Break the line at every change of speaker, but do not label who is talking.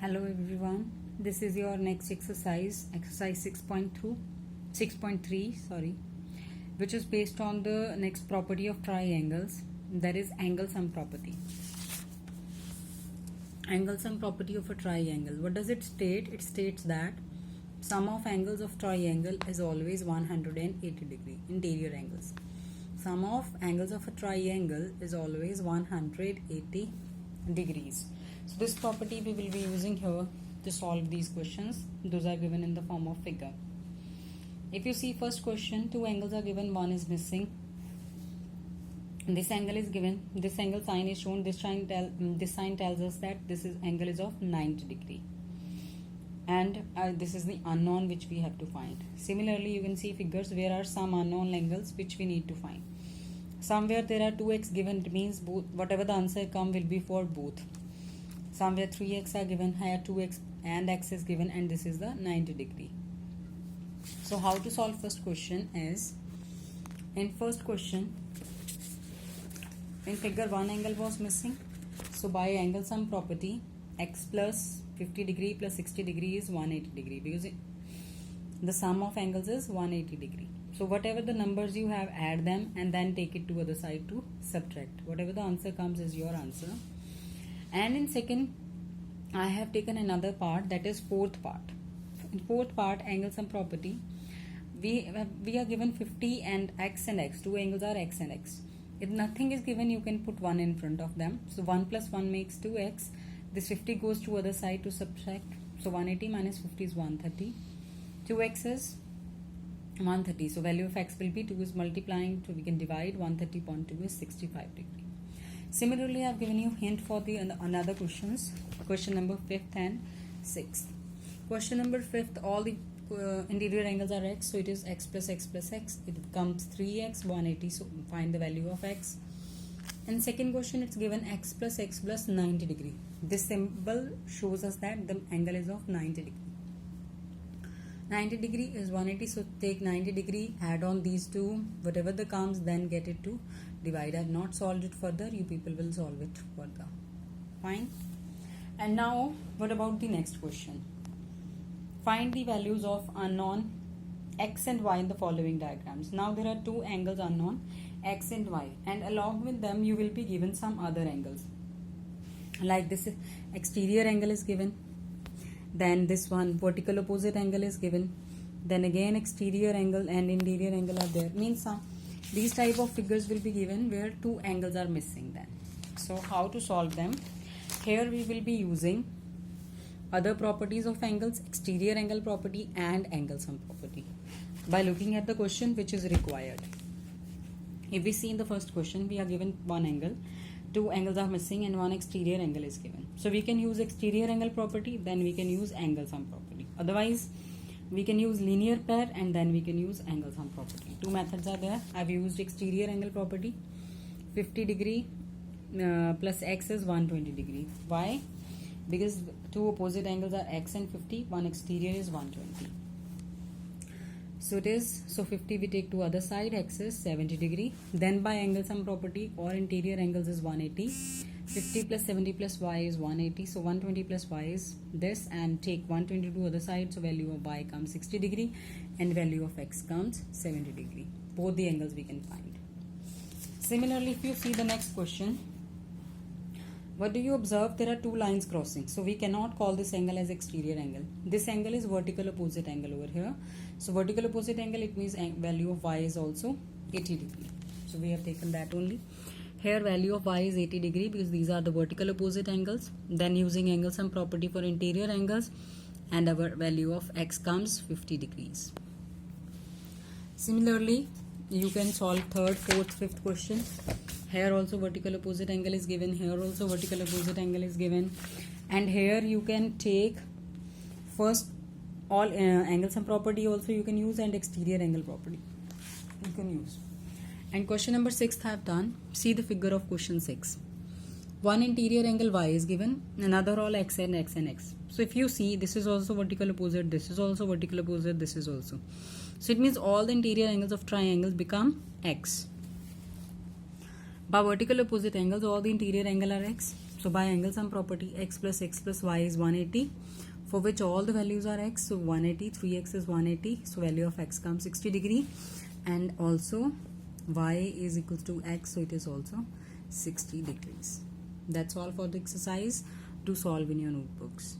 Hello everyone, this is your next exercise 6.3, which is based on the next property of triangles, that is angle sum property. Angle sum property of a triangle. What does it state? It states that sum of angles of triangle is always 180 degree, interior angles. Sum of angles of a triangle is always 180 degrees. So this property we will be using here to solve these questions. Those are given in the form of figure. If you see first question, two angles are given, one is missing. This angle is given, this angle sign is shown, this sign tells us that this angle is of 90 degree. And this is the unknown which we have to find. Similarly, you can see figures where are some unknown angles which we need to find. Somewhere there are 2x given, it means both, whatever the answer come will be for both. Somewhere 3x are given, here 2x and x is given, and this is the 90 degree. So how to solve first question is, in first question, in figure one angle was missing. So by angle sum property, x plus 50 degree plus 60 degree is 180 degree, because the sum of angles is 180 degree. So whatever the numbers you have, add them and then take it to other side to subtract. Whatever the answer comes is your answer. And in second, I have taken another part, that is fourth part. In fourth part, angle sum property, we are given 50 and x, two angles are x and x. If nothing is given, you can put 1 in front of them. So 1 plus 1 makes 2x. This 50 goes to other side to subtract. So 180 minus 50 is 130. 2x is 130. So value of x will be 2 is multiplying, so we can divide. 130.2 is 65 degree. Similarly, I have given you hint for the another questions. Question number 5th and 6th. Question number 5th, all the interior angles are x, so it is x plus x plus x. It becomes 3x, 180, so find the value of x. And second question, it's given x plus 90 degree. This symbol shows us that the angle is of 90 degree. 90 degree is 180, so take 90 degree, add on these two, whatever the comes, then get it to divide. I have not solved it further, you people will solve it further. Fine. And now, what about the next question? Find the values of unknown x and y in the following diagrams. Now there are two angles unknown, x and y, and along with them you will be given some other angles. Like this exterior angle is given, then this one vertical opposite angle is given, then again exterior angle and interior angle are there. Means these type of figures will be given where two angles are missing then. So how to solve them? Here we will be using other properties of angles, exterior angle property and angle sum property, by looking at the question which is required. If we see in the first question, we are given one angle, two angles are missing, and one exterior angle is given. So we can use exterior angle property, then we can use angle sum property. Otherwise, we can use linear pair and then we can use angle sum property. Two methods are there. I have used exterior angle property. 50 degree plus x is 120 degree. Why? Because two opposite angles are x and 50, one exterior is 120. So it is, so 50 we take to other side, x is 70 degree. Then by angle sum property, or interior angles is 180. 50 plus 70 plus y is 180. So 120 plus y is this, and take 120 to other side. So value of y comes 60 degree and value of x comes 70 degree. Both the angles we can find. Similarly, if you see the next question, what do you observe? There are two lines crossing. So we cannot call this angle as exterior angle. This angle is vertical opposite angle over here. So vertical opposite angle, it means value of y is also 80 degree. So we have taken that only. Here value of y is 80 degree because these are the vertical opposite angles. Then using angle sum property for interior angles, and our value of x comes 50 degrees. Similarly, you can solve third, fourth, fifth question. Here also vertical opposite angle is given, here also vertical opposite angle is given, and here you can take first all angle sum property also you can use, and exterior angle property you can use. And question number 6 I have done. See the figure of question 6. One interior angle y is given, another all x and x and x. So if you see, this is also vertical opposite, this is also vertical opposite, this is also. So it means all the interior angles of triangles become x. By vertical opposite angles, all the interior angle are x. So by angle sum property, x plus y is 180, for which all the values are x. So 180, 3x is 180. So value of x comes 60 degree, and also y is equals to x. So it is also 60 degrees. That's all for the exercise. To solve in your notebooks.